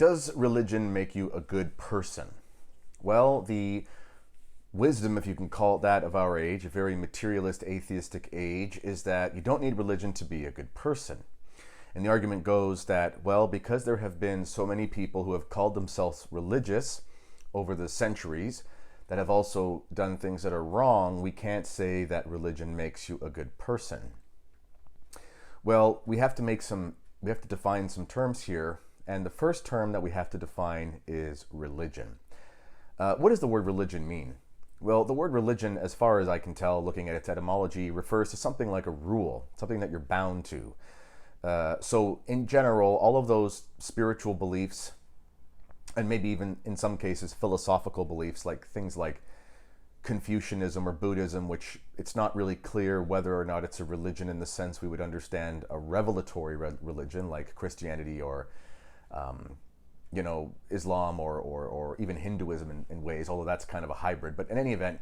Does religion make you a good person? Well, the wisdom, if you can call it that, of our age, a very materialist, atheistic age, is that you don't need religion to be a good person. And the argument goes that, well, because there have been so many people who have called themselves religious over the centuries that have also done things that are wrong, we can't say that religion makes you a good person. Well, we have to define some terms here, and the first term that we have to define is religion. What does the word religion mean? Well, the word religion, as far as I can tell, looking at its etymology, refers to something like a rule, something that you're bound to. So in general, all of those spiritual beliefs, and maybe even in some cases philosophical beliefs, like things like Confucianism or Buddhism, which it's not really clear whether or not it's a religion in the sense we would understand a revelatory religion like Christianity or Islam or even Hinduism in ways, although that's kind of a hybrid. But in any event,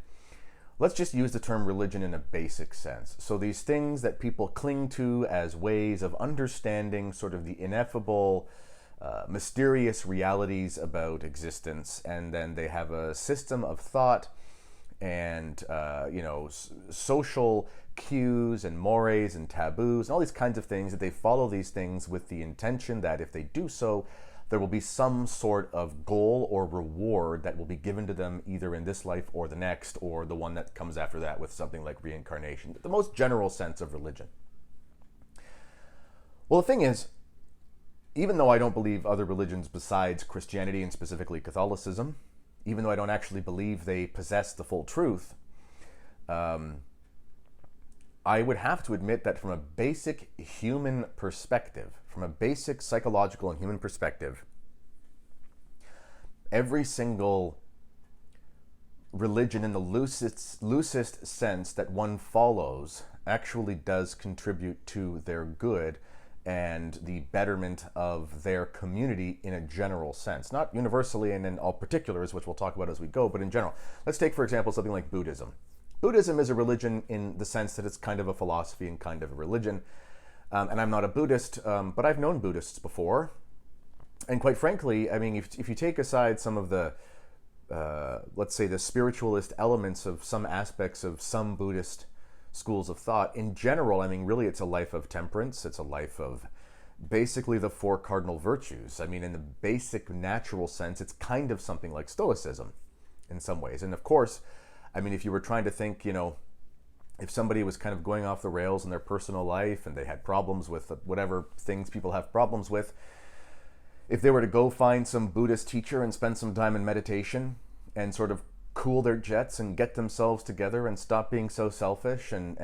let's just use the term religion in a basic sense. So these things that people cling to as ways of understanding sort of the ineffable, mysterious realities about existence, and then they have a system of thought and social cues and mores and taboos and all these kinds of things, that they follow these things with the intention that if they do so, there will be some sort of goal or reward that will be given to them either in this life or the next, or the one that comes after that, with something like reincarnation. The most general sense of religion. Well, the thing is, even though I don't believe other religions besides Christianity and specifically Catholicism, even though I don't actually believe they possess the full truth, I would have to admit that from a basic human perspective, from a basic psychological and human perspective, every single religion in the loosest sense that one follows actually does contribute to their good and the betterment of their community in a general sense. Not universally and in all particulars, which we'll talk about as we go, but in general. Let's take, for example, something like Buddhism. Buddhism is a religion in the sense that it's kind of a philosophy and kind of a religion. And I'm not a Buddhist, but I've known Buddhists before. And quite frankly, I mean, if you take aside some of the, let's say, the spiritualist elements of some aspects of some Buddhist schools of thought, in general, I mean, really it's a life of temperance. It's a life of basically the four cardinal virtues. I mean, in the basic natural sense, it's kind of something like Stoicism in some ways. And of course, I mean, if you were trying to think, if somebody was kind of going off the rails in their personal life and they had problems with whatever things people have problems with, if they were to go find some Buddhist teacher and spend some time in meditation and sort of cool their jets and get themselves together and stop being so selfish and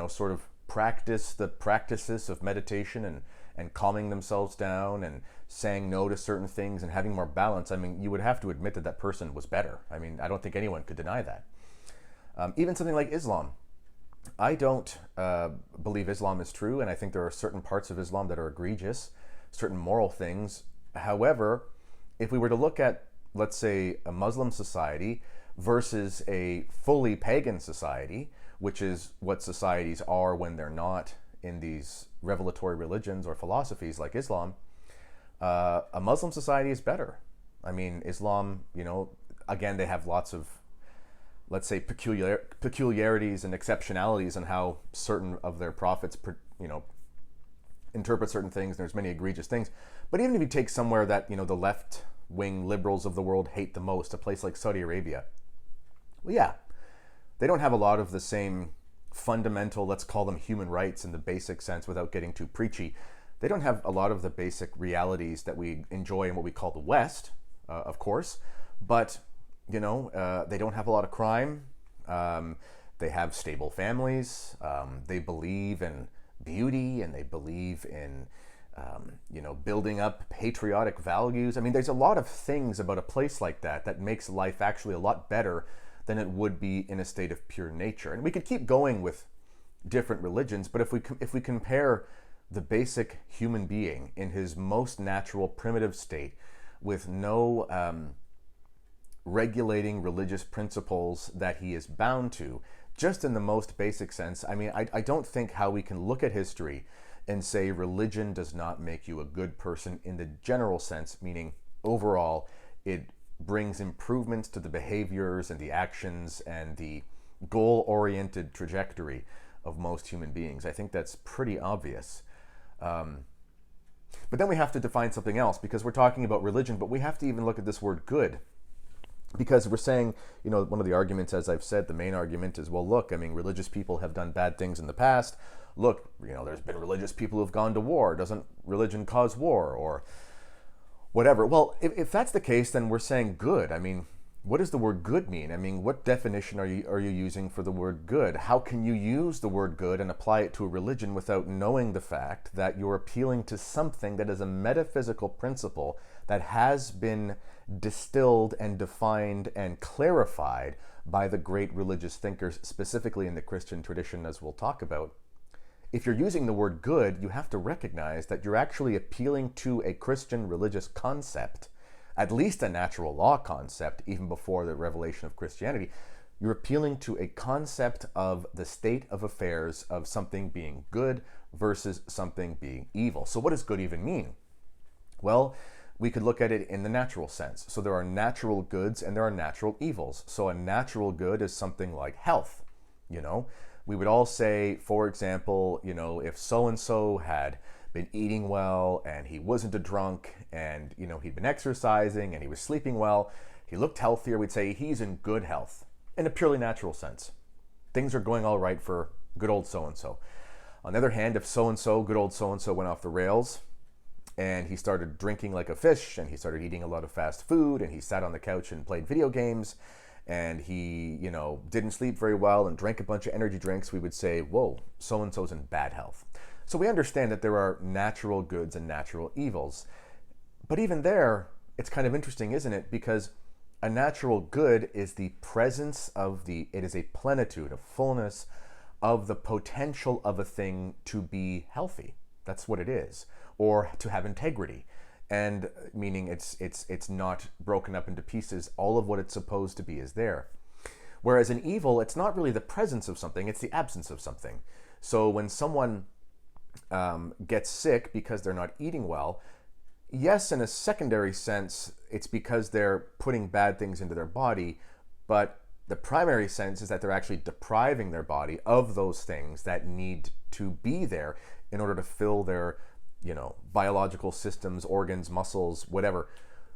sort of practice the practices of meditation and calming themselves down and saying no to certain things and having more balance, I mean, you would have to admit that that person was better. I mean, I don't think anyone could deny that. Even something like Islam. I don't believe Islam is true, and I think there are certain parts of Islam that are egregious, certain moral things. However, if we were to look at, let's say, a Muslim society versus a fully pagan society, which is what societies are when they're not in these revelatory religions or philosophies like Islam, a Muslim society is better. I mean, Islam, again, they have lots of, let's say, peculiarities and exceptionalities in how certain of their prophets, interpret certain things. There's many egregious things. But even if you take somewhere that, the left-wing liberals of the world hate the most, a place like Saudi Arabia, well, yeah, they don't have a lot of the same fundamental, let's call them human rights in the basic sense without getting too preachy. They don't have a lot of the basic realities that we enjoy in what we call the West, of course, but they don't have a lot of crime. They have stable families. They believe in beauty, and they believe in, building up patriotic values. I mean, there's a lot of things about a place like that that makes life actually a lot better than it would be in a state of pure nature. And we could keep going with different religions, but if we compare the basic human being in his most natural, primitive state with no regulating religious principles that he is bound to, just in the most basic sense, I mean, I don't think how we can look at history and say religion does not make you a good person in the general sense, meaning overall, it brings improvements to the behaviors and the actions and the goal-oriented trajectory of most human beings. I think that's pretty obvious. But then we have to define something else, because we're talking about religion, but we have to even look at this word good. Because we're saying, one of the arguments, as I've said, the main argument is, well, look, I mean, religious people have done bad things in the past. Look, there's been religious people who have gone to war. Doesn't religion cause war? Or whatever. Well, if that's the case, then we're saying good. I mean, what does the word good mean? I mean, what definition are you using for the word good? How can you use the word good and apply it to a religion without knowing the fact that you're appealing to something that is a metaphysical principle that has been distilled and defined and clarified by the great religious thinkers, specifically in the Christian tradition, as we'll talk about? If you're using the word good, you have to recognize that you're actually appealing to a Christian religious concept, at least a natural law concept, even before the revelation of Christianity. You're appealing to a concept of the state of affairs of something being good versus something being evil. So what does good even mean? Well, we could look at it in the natural sense. So there are natural goods and there are natural evils. So a natural good is something like health. We would all say, for example, if so-and-so had been eating well and he wasn't a drunk and, he'd been exercising and he was sleeping well, he looked healthier, we'd say he's in good health in a purely natural sense. Things are going all right for good old so-and-so. On the other hand, if so-and-so, good old so-and-so went off the rails and he started drinking like a fish and he started eating a lot of fast food and he sat on the couch and played video games and he, didn't sleep very well and drank a bunch of energy drinks, we would say, whoa, so-and-so's in bad health. So we understand that there are natural goods and natural evils. But even there, it's kind of interesting, isn't it? Because a natural good is the presence of it is a plenitude, a fullness of the potential of a thing to be healthy. That's what it is. Or to have integrity. And meaning it's not broken up into pieces. All of what it's supposed to be is there. Whereas an evil, it's not really the presence of something, it's the absence of something. So when someone gets sick because they're not eating well, yes, in a secondary sense, it's because they're putting bad things into their body, but the primary sense is that they're actually depriving their body of those things that need to be there in order to fill their biological systems, organs, muscles, whatever,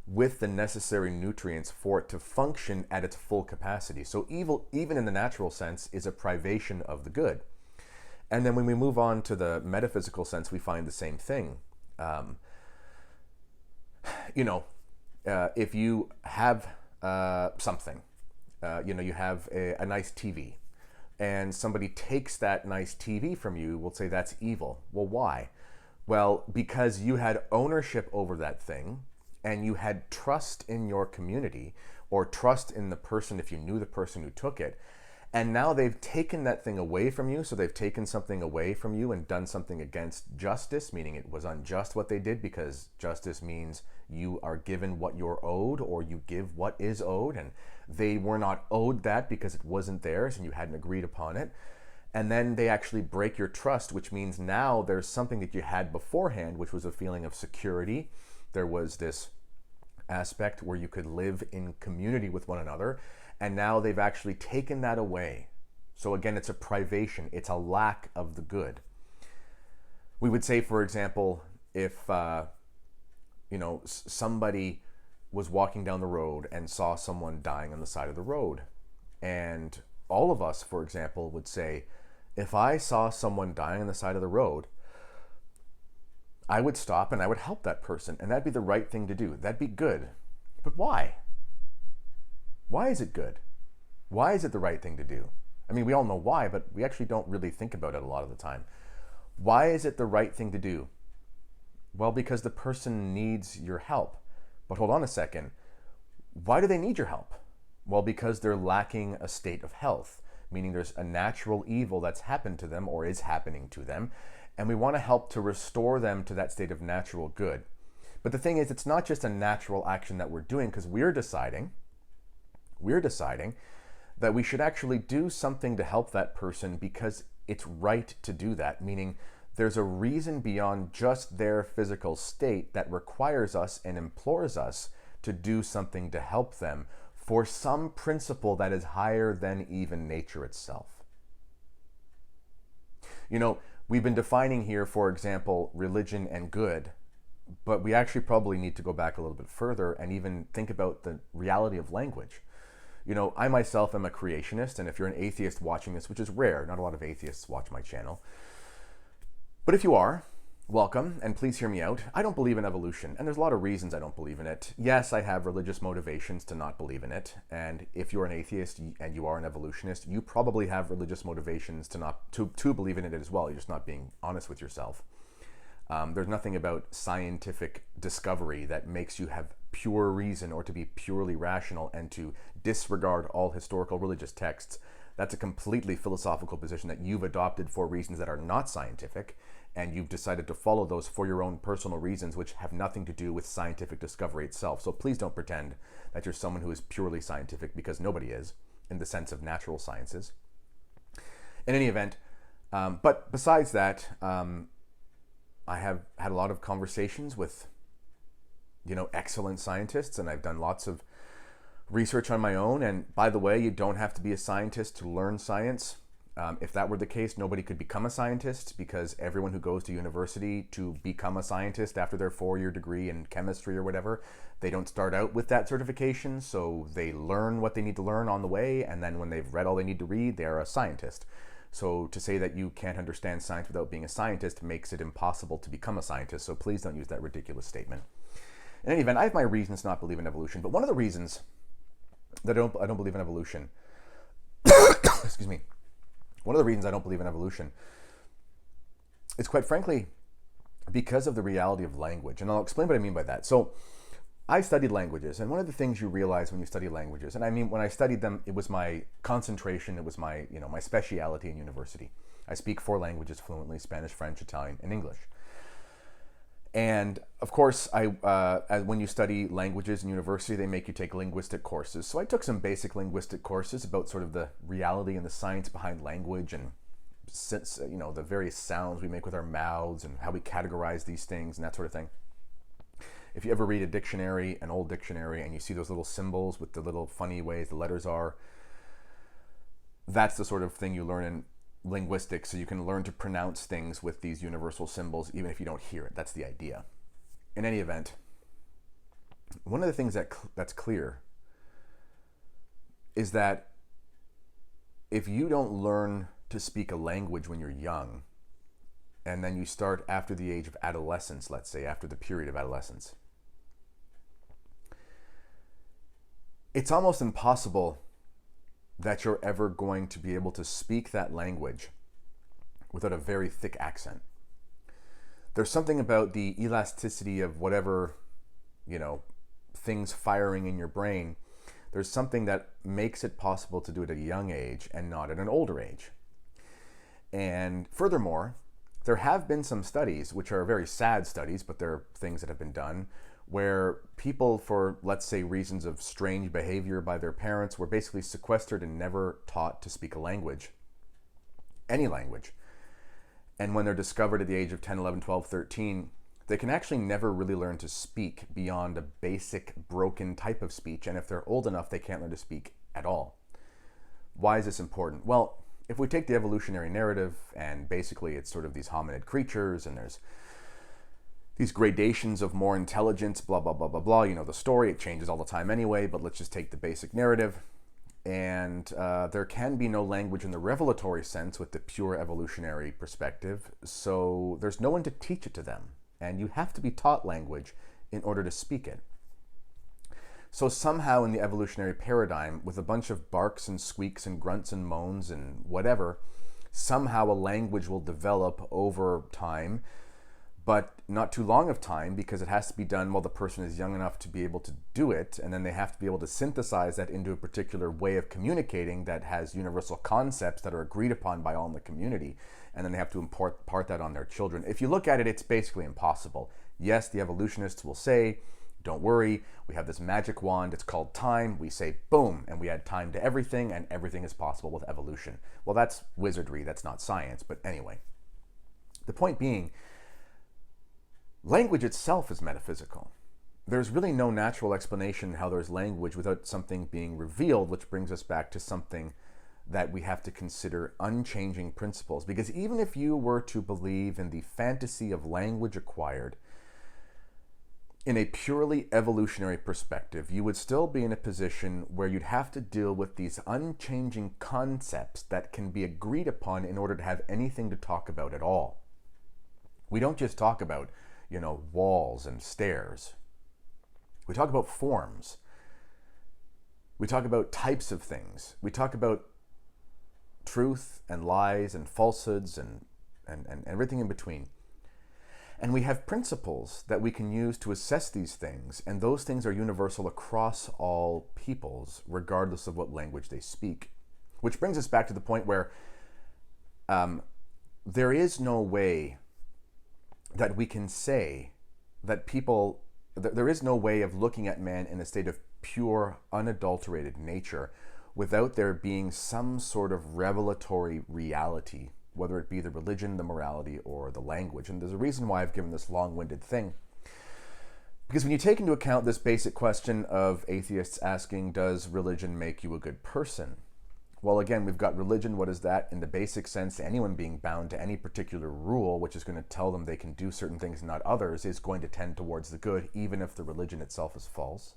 with the necessary nutrients for it to function at its full capacity. So evil, even in the natural sense, is a privation of the good. And then when we move on to the metaphysical sense, we find the same thing. If you have something, you have a nice TV, and somebody takes that nice TV from you, we'll say that's evil. Well, why? Well, because you had ownership over that thing and you had trust in your community or trust in the person if you knew the person who took it. And now they've taken that thing away from you. So they've taken something away from you and done something against justice, meaning it was unjust what they did, because justice means you are given what you're owed or you give what is owed. And they were not owed that because it wasn't theirs and you hadn't agreed upon it. And then they actually break your trust, which means now there's something that you had beforehand, which was a feeling of security. There was this aspect where you could live in community with one another. And now they've actually taken that away. So again, it's a privation. It's a lack of the good. We would say, for example, if somebody was walking down the road and saw someone dying on the side of the road, and all of us, for example, would say, if I saw someone dying on the side of the road, I would stop and I would help that person, and that'd be the right thing to do. That'd be good. But why? Why is it good? Why is it the right thing to do? I mean, we all know why, but we actually don't really think about it a lot of the time. Why is it the right thing to do? Well, because the person needs your help. But hold on a second. Why do they need your help? Well, because they're lacking a state of health, meaning there's a natural evil that's happened to them or is happening to them, and we want to help to restore them to that state of natural good. But the thing is, it's not just a natural action that we're doing, because we're deciding that we should actually do something to help that person because it's right to do that, meaning There's a reason beyond just their physical state that requires us and implores us to do something to help them for some principle that is higher than even nature itself. You know, we've been defining here, for example, religion and good, but we actually probably need to go back a little bit further and even think about the reality of language. You know, I myself am a creationist, and if you're an atheist watching this, which is rare, not a lot of atheists watch my channel, but if you are, welcome, and please hear me out. I don't believe in evolution, and there's a lot of reasons I don't believe in it. Yes, I have religious motivations to not believe in it, and if you're an atheist and you are an evolutionist, you probably have religious motivations to believe in it as well. You're just not being honest with yourself. There's nothing about scientific discovery that makes you have pure reason or to be purely rational and to disregard all historical religious texts. That's a completely philosophical position that you've adopted for reasons that are not scientific, and you've decided to follow those for your own personal reasons, which have nothing to do with scientific discovery itself. So please don't pretend that you're someone who is purely scientific, because nobody is, in the sense of natural sciences. In any event, but besides that, I have had a lot of conversations with, excellent scientists, and I've done lots of research on my own. And by the way, you don't have to be a scientist to learn science. If that were the case, nobody could become a scientist, because everyone who goes to university to become a scientist after their 4-year degree in chemistry or whatever, they don't start out with that certification. So they learn what they need to learn on the way, and then when they've read all they need to read, they're a scientist. So to say that you can't understand science without being a scientist makes it impossible to become a scientist. So please don't use that ridiculous statement. In any event, I have my reasons to not believe in evolution, but one of the reasons that I don't believe in evolution, excuse me, one of the reasons I don't believe in evolution is, quite frankly, because of the reality of language. And I'll explain what I mean by that. So I studied languages, and one of the things you realize when you study languages, and I mean, when I studied them, it was my concentration, it was my, my speciality in university. I speak 4 languages fluently: Spanish, French, Italian, and English. And of course, when you study languages in university, they make you take linguistic courses. So I took some basic linguistic courses about sort of the reality and the science behind language, and the various sounds we make with our mouths and how we categorize these things and that sort of thing. If you ever read a dictionary, an old dictionary, and you see those little symbols with the little funny ways the letters are, that's the sort of thing you learn in linguistics, so you can learn to pronounce things with these universal symbols even if you don't hear it. That's the idea. In any event, one of the things that's clear is that if you don't learn to speak a language when you're young, and then you start after the age of adolescence, let's say after the period of adolescence, it's almost impossible that you're ever going to be able to speak that language without a very thick accent. There's something about the elasticity of whatever, things firing in your brain. There's something that makes it possible to do it at a young age and not at an older age. And furthermore, there have been some studies, which are very sad studies, but they're things that have been done, where people, for, let's say, reasons of strange behavior by their parents, were basically sequestered and never taught to speak a language, any language. And when they're discovered at the age of 10, 11, 12, 13, they can actually never really learn to speak beyond a basic broken type of speech. And if they're old enough, they can't learn to speak at all. Why is this important? Well, if we take the evolutionary narrative, and basically it's sort of these hominid creatures, and there's these gradations of more intelligence, blah, blah, blah, blah, blah. You know the story, it changes all the time anyway, but let's just take the basic narrative. And there can be no language in the revelatory sense with the pure evolutionary perspective, so there's no one to teach it to them. And you have to be taught language in order to speak it. So somehow in the evolutionary paradigm, with a bunch of barks and squeaks and grunts and moans and whatever, somehow a language will develop over time, but not too long of time, because it has to be done while the person is young enough to be able to do it, and then they have to be able to synthesize that into a particular way of communicating that has universal concepts that are agreed upon by all in the community, and then they have to impart that on their children. If you look at it, it's basically impossible. Yes, the evolutionists will say, don't worry, we have this magic wand, it's called time. We say boom, and we add time to everything, and everything is possible with evolution. Well, that's wizardry, that's not science, but anyway. The point being, language itself is metaphysical. There's really no natural explanation how there's language without something being revealed, which brings us back to something that we have to consider unchanging principles. Because even if you were to believe in the fantasy of language acquired, in a purely evolutionary perspective, you would still be in a position where you'd have to deal with these unchanging concepts that can be agreed upon in order to have anything to talk about at all. We don't just talk about, walls and stairs. We talk about forms. We talk about types of things. We talk about truth and lies and falsehoods and everything in between. And we have principles that we can use to assess these things, and those things are universal across all peoples, regardless of what language they speak. Which brings us back to the point where there is no way that we can say that there is no way of looking at man in a state of pure, unadulterated nature without there being some sort of revelatory reality, whether it be the religion, the morality, or the language. And there's a reason why I've given this long-winded thing. Because when you take into account this basic question of atheists asking, does religion make you a good person? Well, again, we've got religion. What is that? In the basic sense, anyone being bound to any particular rule, which is going to tell them they can do certain things and not others, is going to tend towards the good, even if the religion itself is false.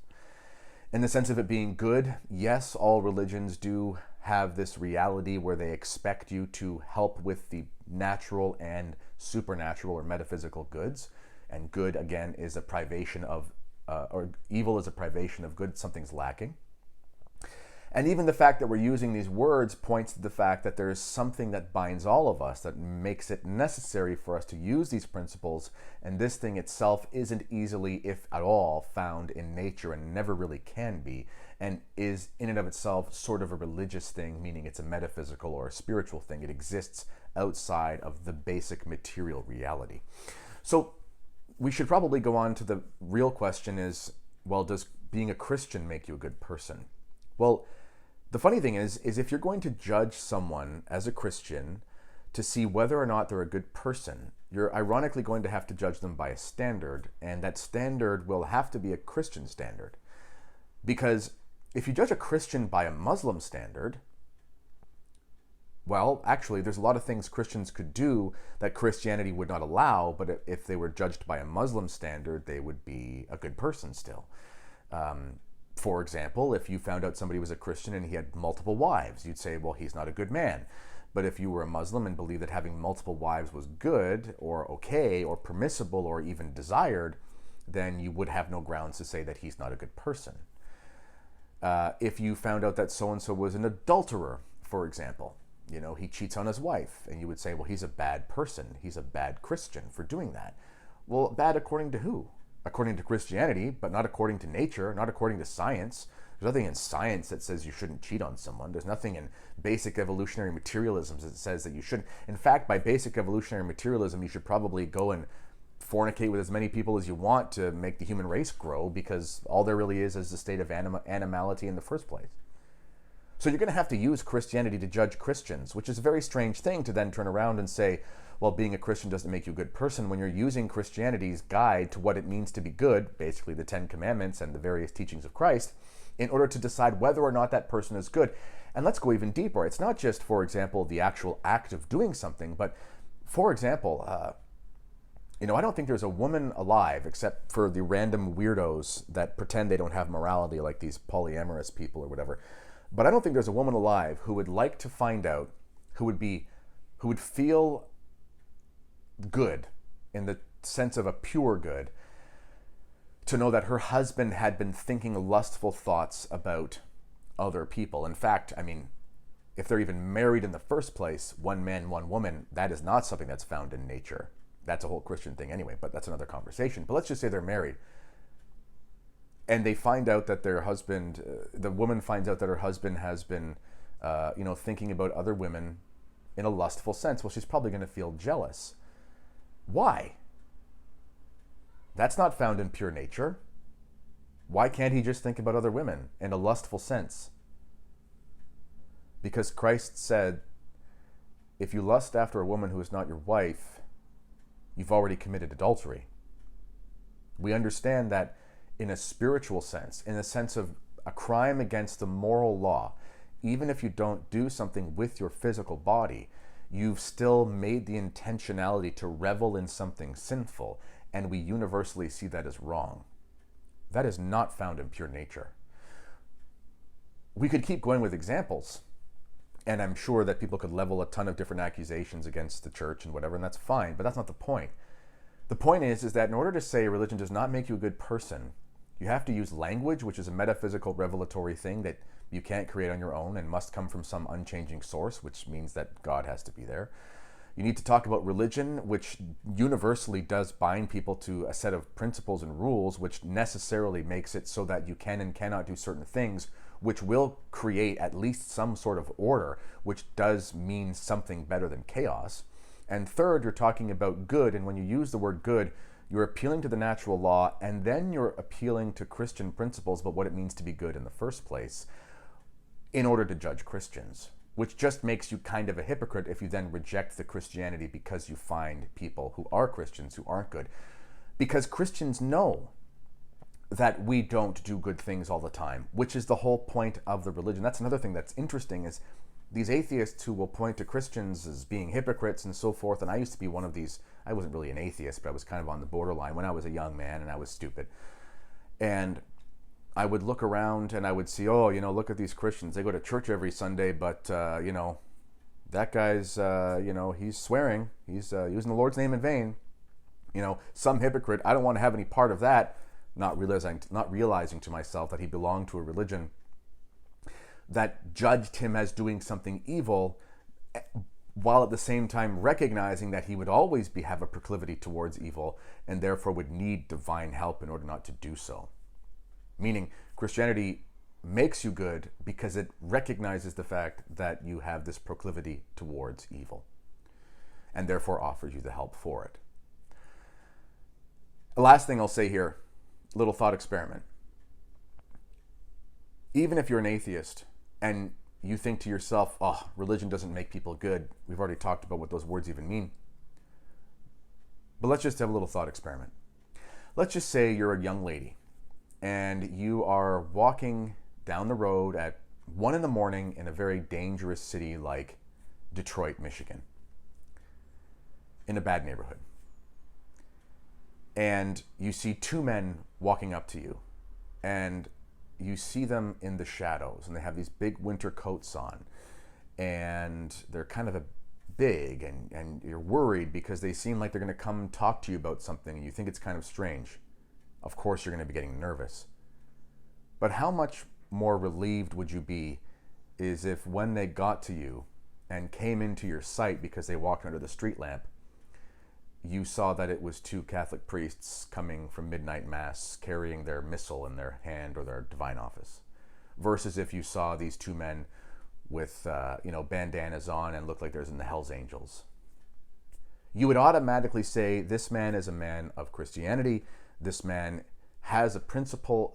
In the sense of it being good, yes, all religions do have this reality where they expect you to help with the natural and supernatural or metaphysical goods. And good, again, is a privation of, or evil is a privation of good, something's lacking. And even the fact that we're using these words points to the fact that there is something that binds all of us, that makes it necessary for us to use these principles, and this thing itself isn't easily, if at all, found in nature and never really can be, and is in and of itself sort of a religious thing, meaning it's a metaphysical or a spiritual thing. It exists outside of the basic material reality. So we should probably go on to the real question is, well, does being a Christian make you a good person? Well, the funny thing is if you're going to judge someone as a Christian to see whether or not they're a good person, you're ironically going to have to judge them by a standard, and that standard will have to be a Christian standard. Because if you judge a Christian by a Muslim standard, well, actually, there's a lot of things Christians could do that Christianity would not allow, but if they were judged by a Muslim standard, they would be a good person still. For example, if you found out somebody was a Christian and he had multiple wives, you'd say, well, he's not a good man. But if you were a Muslim and believed that having multiple wives was good or okay or permissible or even desired, then you would have no grounds to say that he's not a good person. If you found out that so-and-so was an adulterer, for example, he cheats on his wife, and you would say, well, he's a bad person. He's a bad Christian for doing that. Well, bad according to who? According to Christianity, but not according to nature, not according to science. There's nothing in science that says you shouldn't cheat on someone. There's nothing in basic evolutionary materialism that says that you shouldn't. In fact, by basic evolutionary materialism, you should probably go and fornicate with as many people as you want to make the human race grow, because all there really is a state of animality in the first place. So you're going to have to use Christianity to judge Christians, which is a very strange thing to then turn around and say, well, being a Christian doesn't make you a good person, when you're using Christianity's guide to what it means to be good, basically the 10 Commandments and the various teachings of Christ, in order to decide whether or not that person is good. And let's go even deeper. It's not just, for example, the actual act of doing something, but, for example, I don't think there's a woman alive, except for the random weirdos that pretend they don't have morality, like these polyamorous people or whatever. But I don't think there's a woman alive who would like to find out, who would feel good in the sense of a pure good, to know that her husband had been thinking lustful thoughts about other people. In fact, if they're even married in the first place, one man, one woman, that is not something that's found in nature. That's a whole Christian thing anyway, but that's another conversation. But let's just say they're married, and they find out that their husband, the woman finds out that her husband has been, thinking about other women in a lustful sense. Well, she's probably going to feel jealous. Why? That's not found in pure nature. Why can't he just think about other women in a lustful sense? Because Christ said, if you lust after a woman who is not your wife, you've already committed adultery. We understand that in a spiritual sense, in the sense of a crime against the moral law, even if you don't do something with your physical body, you've still made the intentionality to revel in something sinful, and we universally see that as wrong. That is not found in pure nature. We could keep going with examples, and I'm sure that people could level a ton of different accusations against the church and whatever, and that's fine, but that's not the point. The point is that in order to say religion does not make you a good person, you have to use language, which is a metaphysical revelatory thing that you can't create on your own and must come from some unchanging source, which means that God has to be there. You need to talk about religion, which universally does bind people to a set of principles and rules, which necessarily makes it so that you can and cannot do certain things, which will create at least some sort of order, which does mean something better than chaos. And third, you're talking about good, and when you use the word good, you're appealing to the natural law, and then you're appealing to Christian principles about what it means to be good in the first place in order to judge Christians, which just makes you kind of a hypocrite if you then reject the Christianity because you find people who are Christians who aren't good. Because Christians know that we don't do good things all the time, which is the whole point of the religion. That's another thing that's interesting, is these atheists who will point to Christians as being hypocrites and so forth. And I used to be one of these. I wasn't really an atheist, but I was kind of on the borderline when I was a young man, and I was stupid. And I would look around and I would see, oh, look at these Christians. They go to church every Sunday, but, that guy's, he's swearing. He's using the Lord's name in vain. Some hypocrite. I don't want to have any part of that. Not realizing to myself that he belonged to a religion that judged him as doing something evil, while at the same time recognizing that he would always have a proclivity towards evil and therefore would need divine help in order not to do so. Meaning, Christianity makes you good because it recognizes the fact that you have this proclivity towards evil and therefore offers you the help for it. The last thing I'll say here, little thought experiment. Even if you're an atheist and you think to yourself, oh, religion doesn't make people good. We've already talked about what those words even mean. But let's just have a little thought experiment. Let's just say you're a young lady and you are walking down the road at 1 a.m. in a very dangerous city like Detroit, Michigan, in a bad neighborhood. And you see two men walking up to you, and you see them in the shadows, and they have these big winter coats on, and they're kind of big, and you're worried because they seem like they're going to come talk to you about something, and you think it's kind of strange. Of course, you're going to be getting nervous. But how much more relieved would you be is if when they got to you and came into your sight because they walked under the street lamp, you saw that it was two Catholic priests coming from midnight mass carrying their missal in their hand or their divine office, versus if you saw these two men with bandanas on and looked like there's in the Hells Angels. You would automatically say, this man is a man of Christianity. This man has a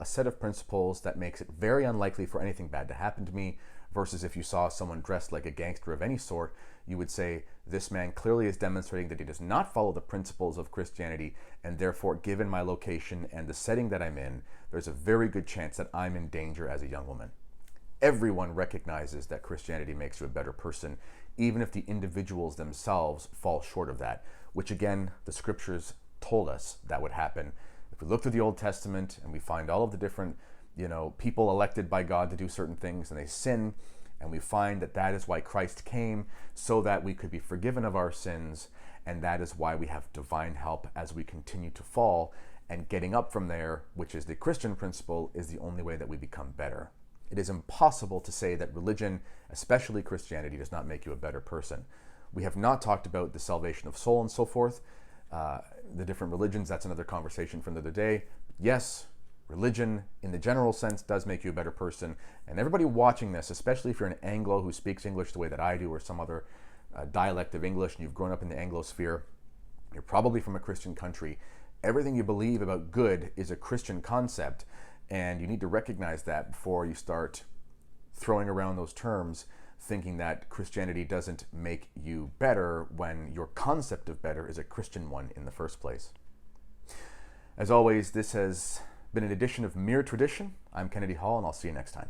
set of principles that makes it very unlikely for anything bad to happen to me, versus if you saw someone dressed like a gangster of any sort, you would say, this man clearly is demonstrating that he does not follow the principles of Christianity, and therefore, given my location and the setting that I'm in, there's a very good chance that I'm in danger as a young woman. Everyone recognizes that Christianity makes you a better person, even if the individuals themselves fall short of that, which again, the scriptures told us that would happen. If we look through the Old Testament and we find all of the different people elected by God to do certain things and they sin, and we find that that is why Christ came, so that we could be forgiven of our sins, and that is why we have divine help as we continue to fall, and getting up from there, which is the Christian principle, is the only way that we become better. It is impossible to say that religion, especially Christianity, does not make you a better person. We have not talked about the salvation of soul and so forth, the different religions. That's another conversation for another day. Yes, religion, in the general sense, does make you a better person. And everybody watching this, especially if you're an Anglo who speaks English the way that I do, or some other dialect of English, and you've grown up in the Anglosphere, you're probably from a Christian country. Everything you believe about good is a Christian concept, and you need to recognize that before you start throwing around those terms, thinking that Christianity doesn't make you better when your concept of better is a Christian one in the first place. As always, this has been an edition of Mere Tradition. I'm Kennedy Hall, and I'll see you next time.